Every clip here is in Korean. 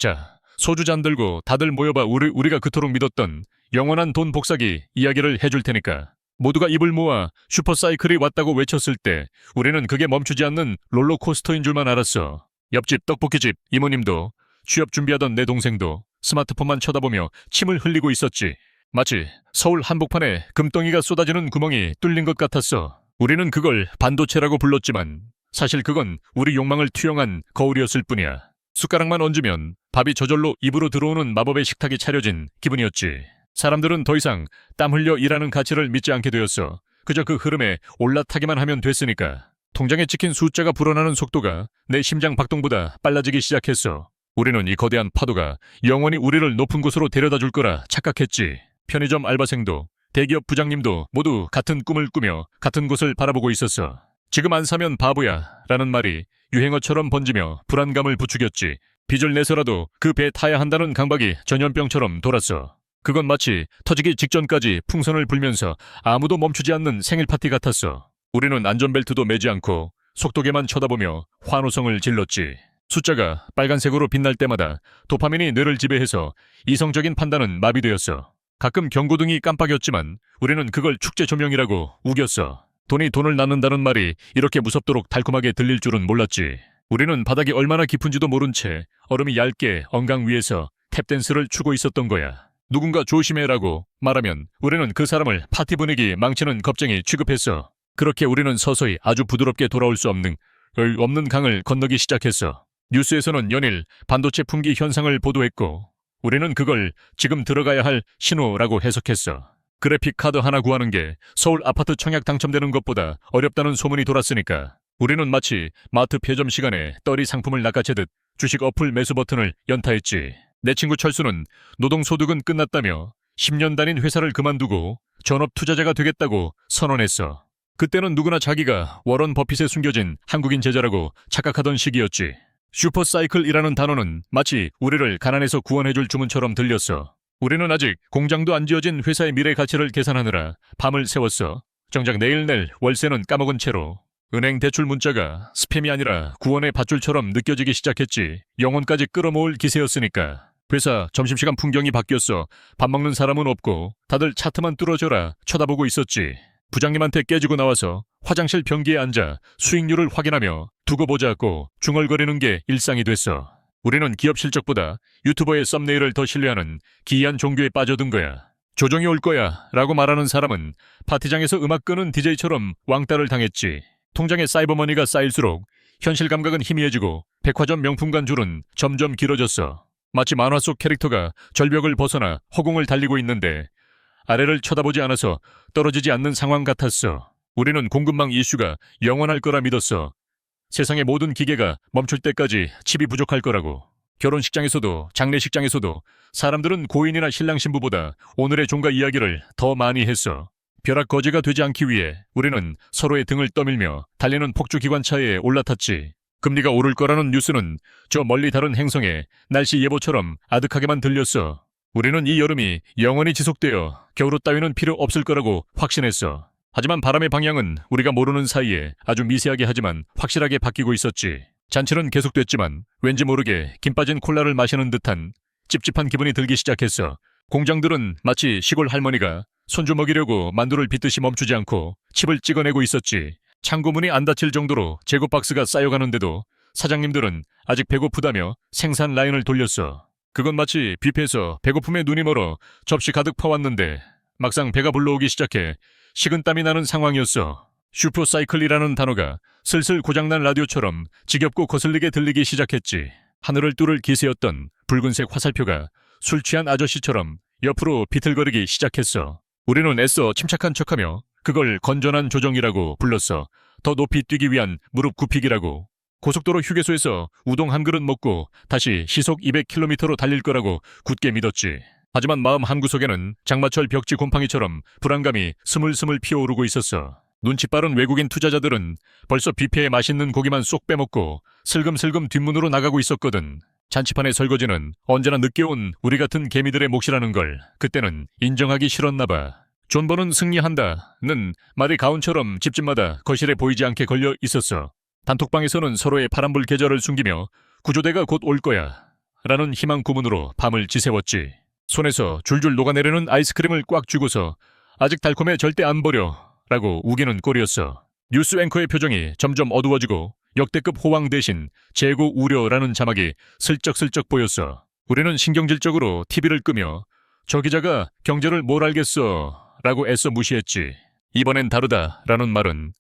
자, 소주 잔 들고 다들 모여봐. 우리가 그토록 믿었던 영원한 돈 복사기 이야기를 해줄 테니까. 모두가 입을 모아 슈퍼사이클이 왔다고 외쳤을 때 우리는 그게 멈추지 않는 롤러코스터인 줄만 알았어. 옆집 떡볶이집 이모님도, 취업 준비하던 내 동생도 스마트폰만 쳐다보며 침을 흘리고 있었지. 마치 서울 한복판에 금덩이가 쏟아지는 구멍이 뚫린 것 같았어. 우리는 그걸 반도체라고 불렀지만 사실 그건 우리 욕망을 투영한 거울이었을 뿐이야. 숟가락만 얹으면 밥이 저절로 입으로 들어오는 마법의 식탁이 차려진 기분이었지. 사람들은 더 이상 땀 흘려 일하는 가치를 믿지 않게 되었어. 그저 그 흐름에 올라타기만 하면 됐으니까. 통장에 찍힌 숫자가 불어나는 속도가 내 심장 박동보다 빨라지기 시작했어. 우리는 이 거대한 파도가 영원히 우리를 높은 곳으로 데려다 줄 거라 착각했지. 편의점 알바생도 대기업 부장님도 모두 같은 꿈을 꾸며 같은 곳을 바라보고 있었어. 지금 안 사면 바보야 라는 말이 유행어처럼 번지며 불안감을 부추겼지. 빚을 내서라도 그 배 타야 한다는 강박이 전염병처럼 돌았어. 그건 마치 터지기 직전까지 풍선을 불면서 아무도 멈추지 않는 생일 파티 같았어. 우리는 안전벨트도 매지 않고 속도계만 쳐다보며 환호성을 질렀지. 숫자가 빨간색으로 빛날 때마다 도파민이 뇌를 지배해서 이성적인 판단은 마비되었어. 가끔 경고등이 깜빡였지만 우리는 그걸 축제 조명이라고 우겼어. 돈이 돈을 낳는다는 말이 이렇게 무섭도록 달콤하게 들릴 줄은 몰랐지. 우리는 바닥이 얼마나 깊은지도 모른 채 얼음이 얇게 언강 위에서 탭댄스를 추고 있었던 거야. 누군가 조심해라고 말하면 우리는 그 사람을 파티 분위기 망치는 겁쟁이 취급했어. 그렇게 우리는 서서히 아주 부드럽게 돌아올 수 없는 강을 건너기 시작했어. 뉴스에서는 연일 반도체 품귀 현상을 보도했고 우리는 그걸 지금 들어가야 할 신호라고 해석했어. 그래픽 카드 하나 구하는 게 서울 아파트 청약 당첨되는 것보다 어렵다는 소문이 돌았으니까 우리는 마치 마트 폐점 시간에 떨이 상품을 낚아채듯 주식 어플 매수 버튼을 연타했지. 내 친구 철수는 노동소득은 끝났다며 10년 다닌 회사를 그만두고 전업 투자자가 되겠다고 선언했어. 그때는 누구나 자기가 워런 버핏에 숨겨진 한국인 제자라고 착각하던 시기였지. 슈퍼사이클이라는 단어는 마치 우리를 가난에서 구원해줄 주문처럼 들렸어. 우리는 아직 공장도 안 지어진 회사의 미래 가치를 계산하느라 밤을 새웠어. 정작 내일 낼 월세는 까먹은 채로 은행 대출 문자가 스팸이 아니라 구원의 밧줄처럼 느껴지기 시작했지. 영혼까지 끌어모을 기세였으니까. 회사 점심시간 풍경이 바뀌었어. 밥 먹는 사람은 없고 다들 차트만 뚫어져라 쳐다보고 있었지. 부장님한테 깨지고 나와서 화장실 변기에 앉아 수익률을 확인하며 두고 보자고 중얼거리는 게 일상이 됐어. 우리는 기업 실적보다 유튜버의 썸네일을 더 신뢰하는 기이한 종교에 빠져든 거야. 조정이 올 거야 라고 말하는 사람은 파티장에서 음악 끄는 DJ처럼 왕따를 당했지. 통장에 사이버머니가 쌓일수록 현실 감각은 희미해지고 백화점 명품관 줄은 점점 길어졌어. 마치 만화 속 캐릭터가 절벽을 벗어나 허공을 달리고 있는데 아래를 쳐다보지 않아서 떨어지지 않는 상황 같았어. 우리는 공급망 이슈가 영원할 거라 믿었어. 세상의 모든 기계가 멈출 때까지 칩이 부족할 거라고. 결혼식장에서도 장례식장에서도 사람들은 고인이나 신랑 신부보다 오늘의 종가 이야기를 더 많이 했어. 벼락거지가 되지 않기 위해 우리는 서로의 등을 떠밀며 달리는 폭주기관차에 올라탔지. 금리가 오를 거라는 뉴스는 저 멀리 다른 행성의 날씨 예보처럼 아득하게만 들렸어. 우리는 이 여름이 영원히 지속되어 겨울옷 따위는 필요 없을 거라고 확신했어. 하지만 바람의 방향은 우리가 모르는 사이에 아주 미세하게 하지만 확실하게 바뀌고 있었지. 잔치는 계속됐지만 왠지 모르게 김 빠진 콜라를 마시는 듯한 찝찝한 기분이 들기 시작했어. 공장들은 마치 시골 할머니가 손주 먹이려고 만두를 빚듯이 멈추지 않고 칩을 찍어내고 있었지. 창고문이 안 닫힐 정도로 재고 박스가 쌓여가는데도 사장님들은 아직 배고프다며 생산 라인을 돌렸어. 그건 마치 뷔페에서 배고픔에 눈이 멀어 접시 가득 퍼왔는데 막상 배가 불러오기 시작해 식은땀이 나는 상황이었어. 슈퍼사이클이라는 단어가 슬슬 고장난 라디오처럼 지겹고 거슬리게 들리기 시작했지. 하늘을 뚫을 기세였던 붉은색 화살표가 술 취한 아저씨처럼 옆으로 비틀거리기 시작했어. 우리는 애써 침착한 척하며 그걸 건전한 조정이라고 불렀어. 더 높이 뛰기 위한 무릎 굽히기라고. 고속도로 휴게소에서 우동 한 그릇 먹고 다시 시속 200km로 달릴 거라고 굳게 믿었지. 하지만 마음 한구석에는 장마철 벽지 곰팡이처럼 불안감이 스물스물 피어오르고 있었어. 눈치 빠른 외국인 투자자들은 벌써 뷔페에 맛있는 고기만 쏙 빼먹고 슬금슬금 뒷문으로 나가고 있었거든. 잔치판의 설거지는 언제나 늦게 온 우리 같은 개미들의 몫이라는 걸 그때는 인정하기 싫었나 봐. 존버는 승리한다는 말이 가온처럼 집집마다 거실에 보이지 않게 걸려 있었어. 단톡방에서는 서로의 파란불 계절을 숨기며 구조대가 곧 올 거야 라는 희망 고문으로 밤을 지새웠지. 손에서 줄줄 녹아내리는 아이스크림을 꽉 쥐고서 아직 달콤해 절대 안 버려 라고 우기는 꼴이었어. 뉴스 앵커의 표정이 점점 어두워지고 역대급 호황 대신 재고 우려라는 자막이 슬쩍슬쩍 보였어. 우리는 신경질적으로 TV를 끄며 저 기자가 경제를 뭘 알겠어 라고 애써 무시했지. 이번엔 다르다 라는 말은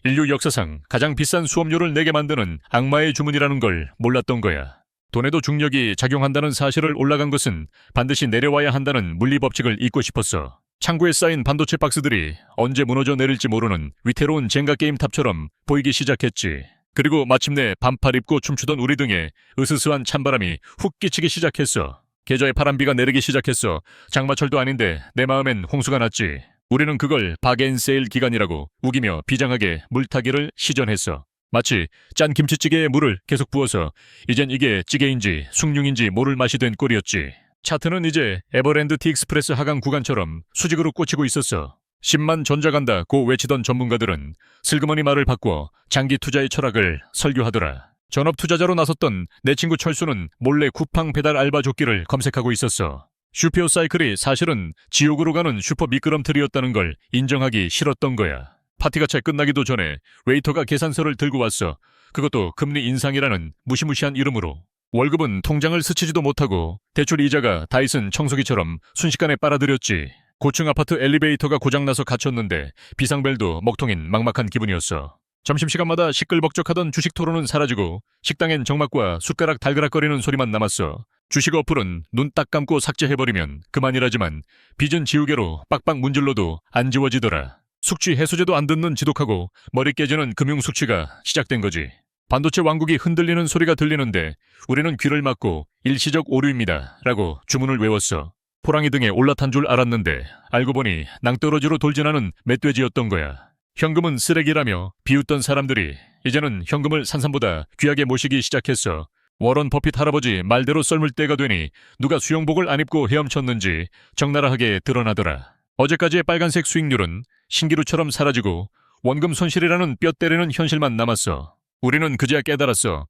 인류 역사상 가장 비싼 수업료를 내게 만드는 악마의 주문이라는 걸 몰랐던 거야. 돈에도 중력이 작용한다는 사실을 올라간 것은 반드시 내려와야 한다는 물리법칙을 잊고 싶었어. 창고에 쌓인 반도체 박스들이 언제 무너져 내릴지 모르는 위태로운 젠가 게임 탑처럼 보이기 시작했지. 그리고 마침내 반팔 입고 춤추던 우리 등에 으스스한 찬바람이 훅 끼치기 시작했어. 계좌에 파란비가 내리기 시작했어. 장마철도 아닌데 내 마음엔 홍수가 났지. 우리는 그걸 박앤세일 기간이라고 우기며 비장하게 물타기를 시전했어. 마치 짠 김치찌개에 물을 계속 부어서 이젠 이게 찌개인지 숭늉인지 모를 맛이 된 꼴이었지. 차트는 이제 에버랜드 티익스프레스 하강 구간처럼 수직으로 꽂히고 있었어. 10만 전자 간다 고 외치던 전문가들은 슬그머니 말을 바꿔 장기 투자의 철학을 설교하더라. 전업 투자자로 나섰던 내 친구 철수는 몰래 쿠팡 배달 알바 조끼를 검색하고 있었어. 슈퍼 사이클이 사실은 지옥으로 가는 슈퍼 미끄럼틀이었다는 걸 인정하기 싫었던 거야. 파티가 채 끝나기도 전에 웨이터가 계산서를 들고 왔어. 그것도 금리 인상이라는 무시무시한 이름으로. 월급은 통장을 스치지도 못하고 대출 이자가 다이슨 청소기처럼 순식간에 빨아들였지. 고층 아파트 엘리베이터가 고장나서 갇혔는데 비상벨도 먹통인 막막한 기분이었어. 점심시간마다 시끌벅적하던 주식 토론은 사라지고 식당엔 정막과 숟가락 달그락거리는 소리만 남았어. 주식 어플은 눈 딱 감고 삭제해버리면 그만이라지만 빚은 지우개로 빡빡 문질러도 안 지워지더라. 숙취 해소제도 안 듣는 지독하고 머리 깨지는 금융 숙취가 시작된 거지. 반도체 왕국이 흔들리는 소리가 들리는데 우리는 귀를 막고 일시적 오류입니다 라고 주문을 외웠어. 호랑이 등에 올라탄 줄 알았는데 알고 보니 낭떠러지로 돌진하는 멧돼지였던 거야. 현금은 쓰레기라며 비웃던 사람들이 이제는 현금을 산삼보다 귀하게 모시기 시작했어. 워런 버핏 할아버지 말대로 썰물 때가 되니 누가 수영복을 안 입고 헤엄쳤는지 적나라하게 드러나더라. 어제까지의 빨간색 수익률은 신기루처럼 사라지고 원금 손실이라는 뼈 때리는 현실만 남았어. 우리는 그제야 깨달았어.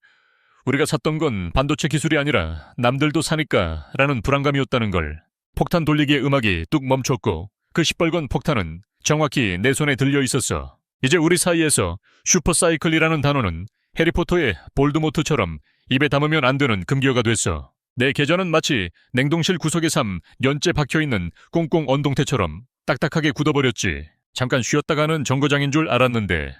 우리가 샀던 건 반도체 기술이 아니라 남들도 사니까 라는 불안감이었다는 걸. 폭탄 돌리기의 음악이 뚝 멈췄고 그 시뻘건 폭탄은 정확히 내 손에 들려 있었어. 이제 우리 사이에서 슈퍼사이클이라는 단어는 해리포터의 볼드모트처럼 입에 담으면 안 되는 금기어가 됐어. 내 계좌는 마치 냉동실 구석에 3년째 박혀있는 꽁꽁 언동태처럼 딱딱하게 굳어버렸지. 잠깐 쉬었다 가는 정거장인 줄 알았는데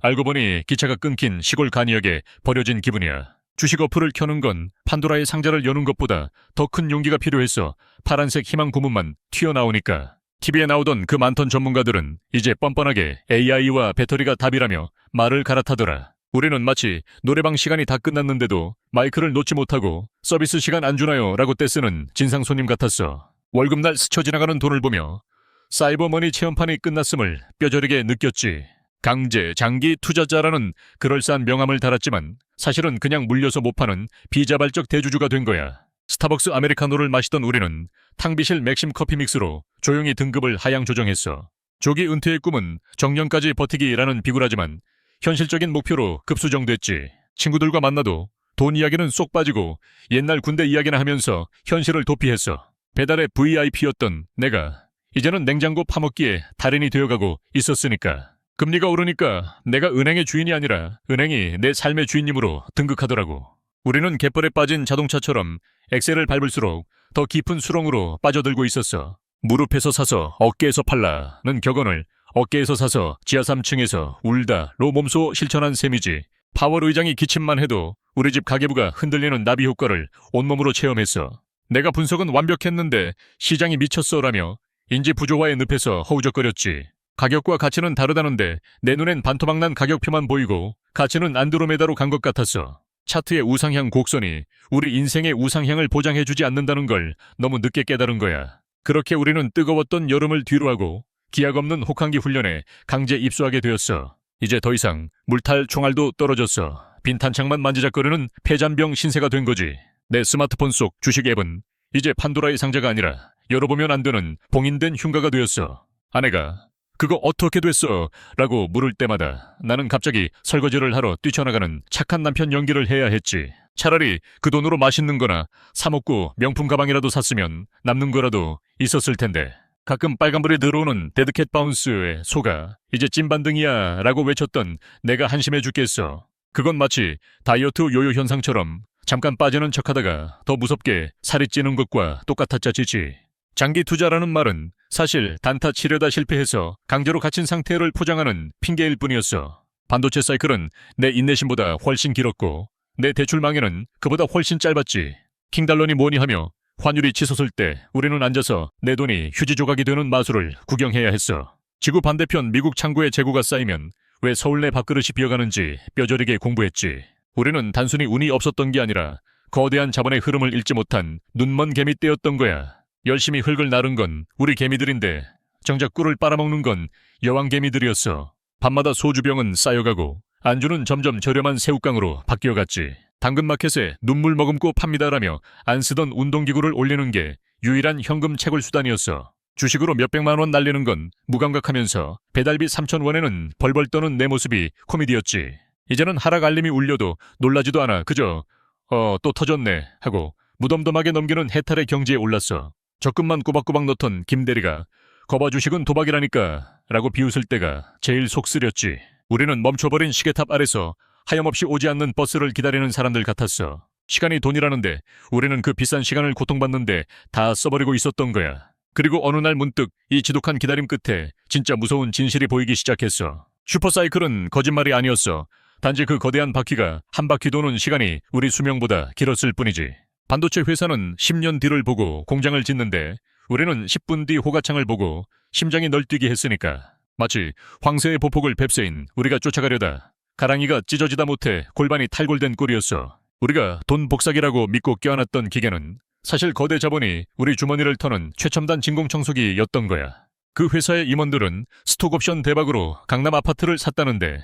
알고 보니 기차가 끊긴 시골 간이역에 버려진 기분이야. 주식 어플을 켜는 건 판도라의 상자를 여는 것보다 더 큰 용기가 필요했어. 파란색 희망 고문만 튀어나오니까. TV에 나오던 그 많던 전문가들은 이제 뻔뻔하게 AI와 배터리가 답이라며 말을 갈아타더라. 우리는 마치 노래방 시간이 다 끝났는데도 마이크를 놓지 못하고 서비스 시간 안 주나요? 라고 떼쓰는 진상 손님 같았어. 월급날 스쳐 지나가는 돈을 보며 사이버머니 체험판이 끝났음을 뼈저리게 느꼈지. 강제 장기 투자자라는 그럴싸한 명함을 달았지만 사실은 그냥 물려서 못 파는 비자발적 대주주가 된 거야. 스타벅스 아메리카노를 마시던 우리는 탕비실 맥심 커피 믹스로 조용히 등급을 하향 조정했어. 조기 은퇴의 꿈은 정년까지 버티기라는 비굴하지만 현실적인 목표로 급수정됐지. 친구들과 만나도 돈 이야기는 쏙 빠지고 옛날 군대 이야기나 하면서 현실을 도피했어. 배달의 VIP였던 내가 이제는 냉장고 파먹기에 달인이 되어가고 있었으니까. 금리가 오르니까 내가 은행의 주인이 아니라 은행이 내 삶의 주인님으로 등극하더라고. 우리는 갯벌에 빠진 자동차처럼 엑셀을 밟을수록 더 깊은 수렁으로 빠져들고 있었어. 무릎에서 사서 어깨에서 팔라는 격언을 어깨에서 사서 지하 3층에서 울다로 몸소 실천한 셈이지. 파월 의장이 기침만 해도 우리 집 가계부가 흔들리는 나비 효과를 온몸으로 체험했어. 내가 분석은 완벽했는데 시장이 미쳤어라며 인지 부조화의 늪에서 허우적거렸지. 가격과 가치는 다르다는데 내 눈엔 반토막난 가격표만 보이고 가치는 안드로메다로 간 것 같았어. 차트의 우상향 곡선이 우리 인생의 우상향을 보장해주지 않는다는 걸 너무 늦게 깨달은 거야. 그렇게 우리는 뜨거웠던 여름을 뒤로하고 기약 없는 혹한기 훈련에 강제 입소하게 되었어. 이제 더 이상 물탈 총알도 떨어졌어. 빈 탄창만 만지작거리는 폐잔병 신세가 된 거지. 내 스마트폰 속 주식 앱은 이제 판도라의 상자가 아니라 열어보면 안 되는 봉인된 흉가가 되었어. 아내가 그거 어떻게 됐어? 라고 물을 때마다 나는 갑자기 설거지를 하러 뛰쳐나가는 착한 남편 연기를 해야 했지. 차라리 그 돈으로 맛있는 거나 사 먹고 명품 가방이라도 샀으면 남는 거라도 있었을 텐데. 가끔 빨간불이 들어오는 데드캣 바운스에 속아 이제 찐반등이야 라고 외쳤던 내가 한심해 죽겠어. 그건 마치 다이어트 요요 현상처럼 잠깐 빠지는 척하다가 더 무섭게 살이 찌는 것과 똑같았자지지. 장기 투자라는 말은 사실 단타 치려다 실패해서 강제로 갇힌 상태를 포장하는 핑계일 뿐이었어. 반도체 사이클은 내 인내심보다 훨씬 길었고 내 대출망에는 그보다 훨씬 짧았지. 킹달러니 뭐니 하며 환율이 치솟을 때 우리는 앉아서 내 돈이 휴지 조각이 되는 마술을 구경해야 했어. 지구 반대편 미국 창고에 재고가 쌓이면 왜 서울 내 밥그릇이 비어가는지 뼈저리게 공부했지. 우리는 단순히 운이 없었던 게 아니라 거대한 자본의 흐름을 읽지 못한 눈먼 개미떼였던 거야. 열심히 흙을 나른 건 우리 개미들인데 정작 꿀을 빨아먹는 건 여왕 개미들이었어. 밤마다 소주병은 쌓여가고 안주는 점점 저렴한 새우깡으로 바뀌어갔지. 당근마켓에 눈물 머금고 팝니다라며 안 쓰던 운동기구를 올리는 게 유일한 현금 채굴 수단이었어. 주식으로 몇백만 원 날리는 건 무감각하면서 배달비 3,000원에는 벌벌 떠는 내 모습이 코미디였지. 이제는 하락 알림이 울려도 놀라지도 않아. 그저 또 터졌네 하고 무덤덤하게 넘기는 해탈의 경지에 올랐어. 적금만 꼬박꼬박 넣던 김대리가 거봐 주식은 도박이라니까 라고 비웃을 때가 제일 속 쓰렸지. 우리는 멈춰버린 시계탑 아래서 하염없이 오지 않는 버스를 기다리는 사람들 같았어. 시간이 돈이라는데 우리는 그 비싼 시간을 고통받는데 다 써버리고 있었던 거야. 그리고 어느 날 문득 이 지독한 기다림 끝에 진짜 무서운 진실이 보이기 시작했어. 슈퍼사이클은 거짓말이 아니었어. 단지 그 거대한 바퀴가 한 바퀴 도는 시간이 우리 수명보다 길었을 뿐이지. 반도체 회사는 10년 뒤를 보고 공장을 짓는데 우리는 10분 뒤 호가창을 보고 심장이 널뛰게 했으니까. 마치 황새의 보폭을 뱁새인 우리가 쫓아가려다 가랑이가 찢어지다 못해 골반이 탈골된 꼴이었어. 우리가 돈 복사기라고 믿고 껴안았던 기계는 사실 거대 자본이 우리 주머니를 터는 최첨단 진공청소기였던 거야. 그 회사의 임원들은 스톡옵션 대박으로 강남 아파트를 샀다는데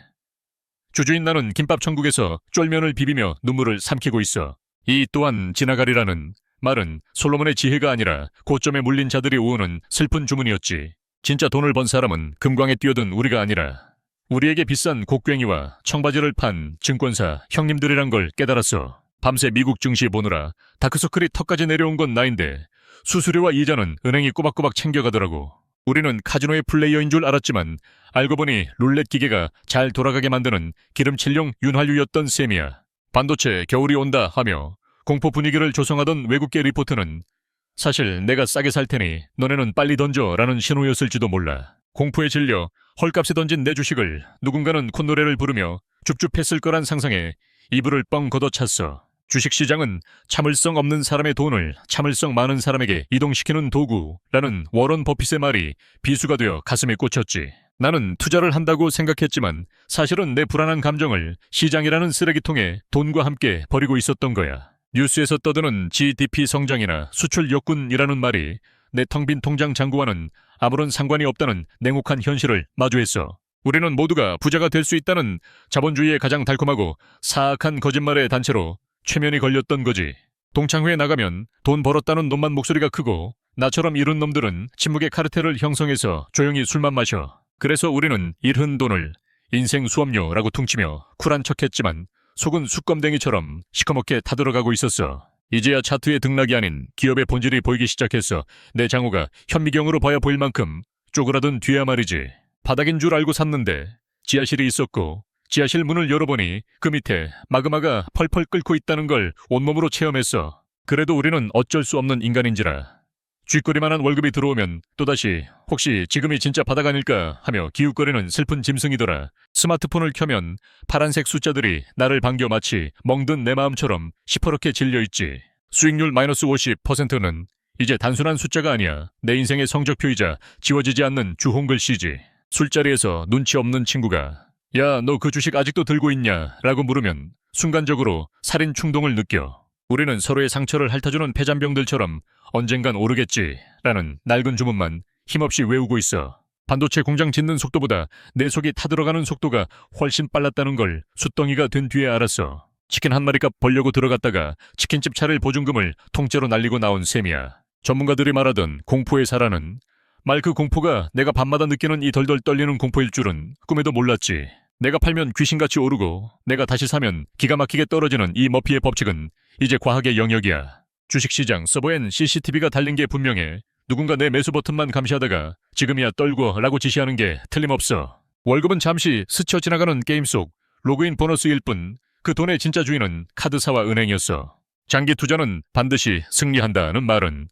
주주인 나는 김밥 천국에서 쫄면을 비비며 눈물을 삼키고 있어. 이 또한 지나가리라는 말은 솔로몬의 지혜가 아니라 고점에 물린 자들이 오우는 슬픈 주문이었지. 진짜 돈을 번 사람은 금광에 뛰어든 우리가 아니라 우리에게 비싼 곡괭이와 청바지를 판 증권사 형님들이란 걸 깨달았어. 밤새 미국 증시 보느라 다크서클이 턱까지 내려온 건 나인데 수수료와 이자는 은행이 꼬박꼬박 챙겨가더라고. 우리는 카지노의 플레이어인 줄 알았지만 알고 보니 룰렛 기계가 잘 돌아가게 만드는 기름칠용 윤활유였던 셈이야. 반도체 겨울이 온다 하며 공포 분위기를 조성하던 외국계 리포트는 사실 내가 싸게 살 테니 너네는 빨리 던져라는 신호였을지도 몰라. 공포에 질려 헐값에 던진 내 주식을 누군가는 콧노래를 부르며 줍줍했을 거란 상상에 이불을 뻥 걷어찼어. 주식시장은 참을성 없는 사람의 돈을 참을성 많은 사람에게 이동시키는 도구라는 워런 버핏의 말이 비수가 되어 가슴에 꽂혔지. 나는 투자를 한다고 생각했지만 사실은 내 불안한 감정을 시장이라는 쓰레기통에 돈과 함께 버리고 있었던 거야. 뉴스에서 떠드는 GDP 성장이나 수출 역군이라는 말이 내 텅 빈 통장 잔고와는 아무런 상관이 없다는 냉혹한 현실을 마주했어. 우리는 모두가 부자가 될 수 있다는 자본주의의 가장 달콤하고 사악한 거짓말의 단체로 최면이 걸렸던 거지. 동창회에 나가면 돈 벌었다는 놈만 목소리가 크고 나처럼 이른 놈들은 침묵의 카르텔을 형성해서 조용히 술만 마셔. 그래서 우리는 잃은 돈을 인생 수업료라고 퉁치며 쿨한 척했지만 속은 수검댕이처럼 시커멓게 타들어가고 있었어. 이제야 차트의 등락이 아닌 기업의 본질이 보이기 시작했어. 내 장우가 현미경으로 봐야 보일 만큼 쪼그라든 뒤야 말이지. 바닥인 줄 알고 샀는데 지하실이 있었고 지하실 문을 열어보니 그 밑에 마그마가 펄펄 끓고 있다는 걸 온몸으로 체험했어. 그래도 우리는 어쩔 수 없는 인간인지라 쥐꼬리만한 월급이 들어오면 또다시 혹시 지금이 진짜 바닥 아닐까 하며 기웃거리는 슬픈 짐승이더라. 스마트폰을 켜면 파란색 숫자들이 나를 반겨 마치 멍든 내 마음처럼 시퍼렇게 질려있지. 수익률 마이너스 50%는 이제 단순한 숫자가 아니야. 내 인생의 성적표이자 지워지지 않는 주홍글씨지. 술자리에서 눈치 없는 친구가 야, 너 그 주식 아직도 들고 있냐? 라고 물으면 순간적으로 살인 충동을 느껴. 우리는 서로의 상처를 핥아주는 폐잔병들처럼 언젠간 오르겠지 라는 낡은 주문만 힘없이 외우고 있어. 반도체 공장 짓는 속도보다 내 속이 타들어가는 속도가 훨씬 빨랐다는 걸 숫덩이가 된 뒤에 알았어. 치킨 한 마리값 벌려고 들어갔다가 치킨집 차릴 보증금을 통째로 날리고 나온 셈이야. 전문가들이 말하던 공포의 사라는 말 그 공포가 내가 밤마다 느끼는 이 덜덜 떨리는 공포일 줄은 꿈에도 몰랐지. 내가 팔면 귀신같이 오르고 내가 다시 사면 기가 막히게 떨어지는 이 머피의 법칙은 이제 과학의 영역이야. 주식시장 서버엔 CCTV가 달린 게 분명해. 누군가 내 매수 버튼만 감시하다가 지금이야 떨고 라고 지시하는 게 틀림없어. 월급은 잠시 스쳐 지나가는 게임 속 로그인 보너스일 뿐 그 돈의 진짜 주인은 카드사와 은행이었어. 장기 투자는 반드시 승리한다는 말은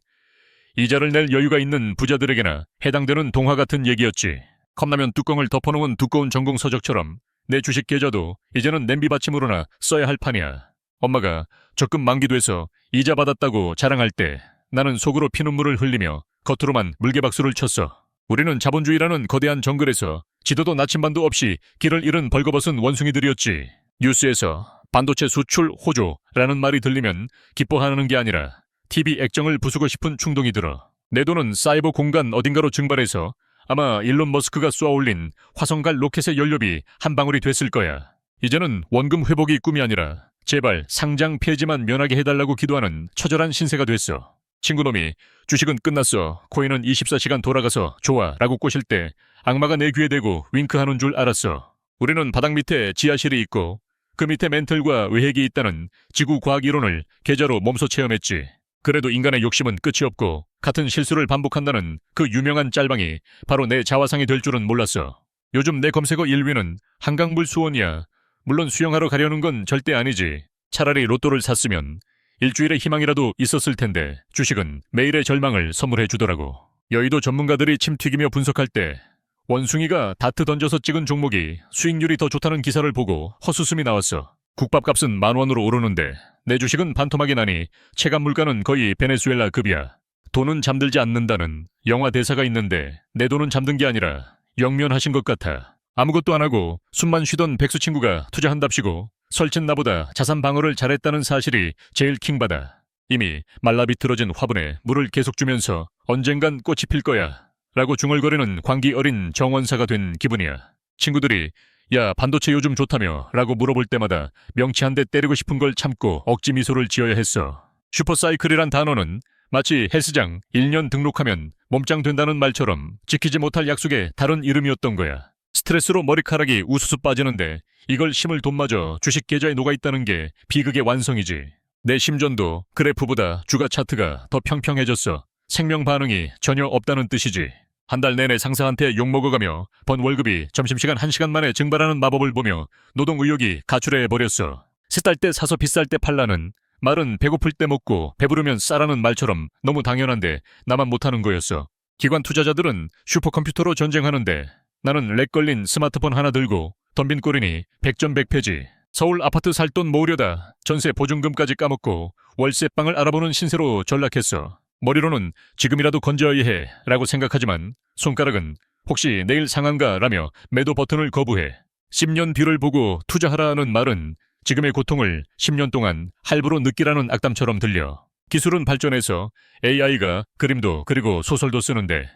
이자를 낼 여유가 있는 부자들에게나 해당되는 동화 같은 얘기였지. 컵라면 뚜껑을 덮어놓은 두꺼운 전공 서적처럼 내 주식 계좌도 이제는 냄비 받침으로나 써야 할 판이야. 엄마가 적금 만기돼서 이자 받았다고 자랑할 때 나는 속으로 피눈물을 흘리며 겉으로만 물개박수를 쳤어. 우리는 자본주의라는 거대한 정글에서 지도도 나침반도 없이 길을 잃은 벌거벗은 원숭이들이었지. 뉴스에서 반도체 수출 호조라는 말이 들리면 기뻐하는 게 아니라 TV 액정을 부수고 싶은 충동이 들어. 내 돈은 사이버 공간 어딘가로 증발해서 아마 일론 머스크가 쏘아올린 화성갈 로켓의 연료비 한 방울이 됐을 거야. 이제는 원금 회복이 꿈이 아니라 제발 상장 폐지만 면하게 해달라고 기도하는 처절한 신세가 됐어. 친구놈이 주식은 끝났어. 코인은 24시간 돌아가서 좋아 라고 꼬실 때 악마가 내 귀에 대고 윙크하는 줄 알았어. 우리는 바닥 밑에 지하실이 있고 그 밑에 멘틀과 의핵이 있다는 지구과학 이론을 계좌로 몸소 체험했지. 그래도 인간의 욕심은 끝이 없고 같은 실수를 반복한다는 그 유명한 짤방이 바로 내 자화상이 될 줄은 몰랐어. 요즘 내 검색어 1위는 한강물 수원이야. 물론 수영하러 가려는 건 절대 아니지. 차라리 로또를 샀으면 일주일의 희망이라도 있었을 텐데 주식은 매일의 절망을 선물해 주더라고. 여의도 전문가들이 침 튀기며 분석할 때 원숭이가 다트 던져서 찍은 종목이 수익률이 더 좋다는 기사를 보고 헛웃음이 나왔어. 국밥값은 10,000원으로 오르는데 내 주식은 반토막이 나니 체감 물가는 거의 베네수엘라 급이야. 돈은 잠들지 않는다는 영화 대사가 있는데 내 돈은 잠든 게 아니라 영면하신 것 같아. 아무것도 안 하고 숨만 쉬던 백수 친구가 투자한답시고 설친 나보다 자산 방어를 잘했다는 사실이 제일 킹받아. 이미 말라비틀어진 화분에 물을 계속 주면서 언젠간 꽃이 필 거야 라고 중얼거리는 광기 어린 정원사가 된 기분이야. 친구들이 야 반도체 요즘 좋다며 라고 물어볼 때마다 명치 한 대 때리고 싶은 걸 참고 억지 미소를 지어야 했어. 슈퍼사이클이란 단어는 마치 헬스장 1년 등록하면 몸짱 된다는 말처럼 지키지 못할 약속의 다른 이름이었던 거야. 스트레스로 머리카락이 우수수 빠지는데 이걸 심을 돈마저 주식 계좌에 녹아있다는 게 비극의 완성이지. 내 심전도 그래프보다 주가 차트가 더 평평해졌어. 생명 반응이 전혀 없다는 뜻이지. 한 달 내내 상사한테 욕먹어가며 번 월급이 점심시간 1시간 만에 증발하는 마법을 보며 노동의욕이 가출해버렸어. 셋달 때 사서 비쌀 때 팔라는 말은 배고플 때 먹고 배부르면 싸라는 말처럼 너무 당연한데 나만 못하는 거였어. 기관 투자자들은 슈퍼컴퓨터로 전쟁하는데 나는 렉 걸린 스마트폰 하나 들고 덤빈 꼴이니 백전백패지. 서울 아파트 살 돈 모으려다 전세 보증금까지 까먹고 월세방을 알아보는 신세로 전락했어. 머리로는 지금이라도 건져야 해 라고 생각하지만 손가락은 혹시 내일 상한가 라며 매도 버튼을 거부해. 10년 뒤를 보고 투자하라는 말은 지금의 고통을 10년 동안 할부로 느끼라는 악담처럼 들려. 기술은 발전해서 AI가 그림도 그리고 소설도 쓰는데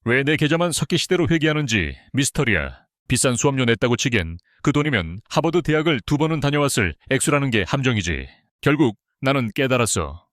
왜 내 계좌만 석기 시대로 회귀하는지 미스터리야. 비싼 수업료 냈다고 치기엔 그 돈이면 하버드 대학을 2번은 다녀왔을 액수라는 게 함정이지. 결국 나는 깨달았어.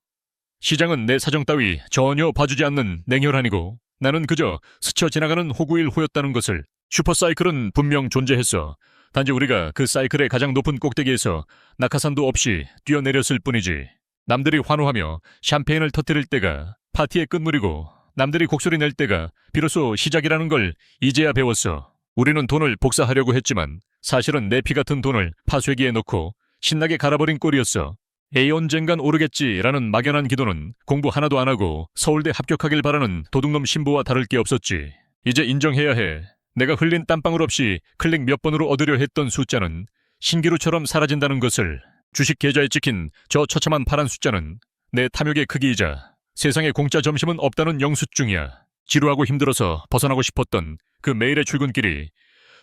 시장은 내 사정 따위 전혀 봐주지 않는 냉혈한이고 나는 그저 스쳐 지나가는 호구일 호였다는 것을. 슈퍼사이클은 분명 존재했어. 단지 우리가 그 사이클의 가장 높은 꼭대기에서 낙하산도 없이 뛰어내렸을 뿐이지. 남들이 환호하며 샴페인을 터뜨릴 때가 파티의 끝물이고 남들이 곡소리 낼 때가 비로소 시작이라는 걸 이제야 배웠어. 우리는 돈을 복사하려고 했지만 사실은 내 피 같은 돈을 파쇄기에 넣고 신나게 갈아버린 꼴이었어. 에이 언젠간 오르겠지라는 막연한 기도는 공부 하나도 안 하고 서울대 합격하길 바라는 도둑놈 신부와 다를 게 없었지. 이제 인정해야 해. 내가 흘린 땀방울 없이 클릭 몇 번으로 얻으려 했던 숫자는 신기루처럼 사라진다는 것을. 주식 계좌에 찍힌 저 처참한 파란 숫자는 내 탐욕의 크기이자 세상에 공짜 점심은 없다는 영수증이야. 지루하고 힘들어서 벗어나고 싶었던 그 매일의 출근길이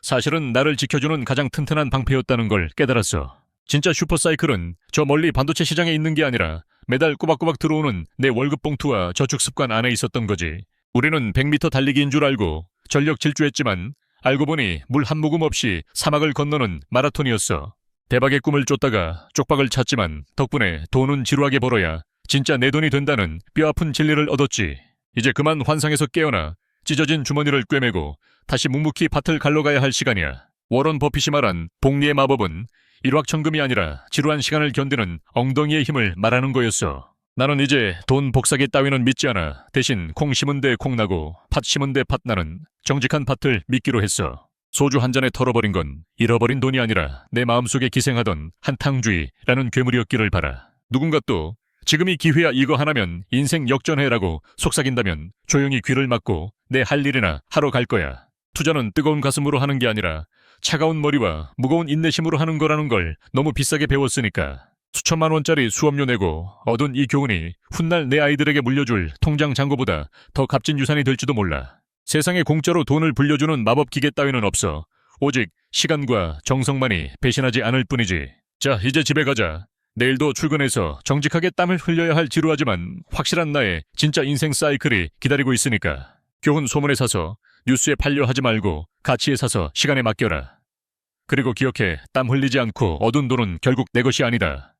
사실은 나를 지켜주는 가장 튼튼한 방패였다는 걸 깨달았어. 진짜 슈퍼사이클은 저 멀리 반도체 시장에 있는 게 아니라 매달 꼬박꼬박 들어오는 내 월급 봉투와 저축 습관 안에 있었던 거지. 우리는 100m 달리기인 줄 알고 전력 질주했지만 알고 보니 물 한 모금 없이 사막을 건너는 마라톤이었어. 대박의 꿈을 쫓다가 쪽박을 찾지만 덕분에 돈은 지루하게 벌어야 진짜 내 돈이 된다는 뼈아픈 진리를 얻었지. 이제 그만 환상에서 깨어나 찢어진 주머니를 꿰매고 다시 묵묵히 밭을 갈러 가야 할 시간이야. 워런 버핏이 말한 복리의 마법은 일확천금이 아니라 지루한 시간을 견디는 엉덩이의 힘을 말하는 거였어. 나는 이제 돈 복사기 따위는 믿지 않아. 대신 콩 심은 데 콩 나고 팥 심은 데 팥 나는 정직한 밭을 믿기로 했어. 소주 한 잔에 털어버린 건 잃어버린 돈이 아니라 내 마음속에 기생하던 한탕주의라는 괴물이었기를 바라. 누군가 또 지금이 기회야 이거 하나면 인생 역전해라고 속삭인다면 조용히 귀를 막고 내 할 일이나 하러 갈 거야. 투자는 뜨거운 가슴으로 하는 게 아니라 차가운 머리와 무거운 인내심으로 하는 거라는 걸 너무 비싸게 배웠으니까. 수천만 원짜리 수업료 내고 얻은 이 교훈이 훗날 내 아이들에게 물려줄 통장 잔고보다 더 값진 유산이 될지도 몰라. 세상에 공짜로 돈을 불려주는 마법 기계 따위는 없어. 오직 시간과 정성만이 배신하지 않을 뿐이지. 자, 이제 집에 가자. 내일도 출근해서 정직하게 땀을 흘려야 할 지루하지만 확실한 나의 진짜 인생 사이클이 기다리고 있으니까. 교훈 소문에 사서 뉴스에 팔려 하지 말고 가치에 사서 시간에 맡겨라. 그리고 기억해, 땀 흘리지 않고 얻은 돈은 결국 내 것이 아니다.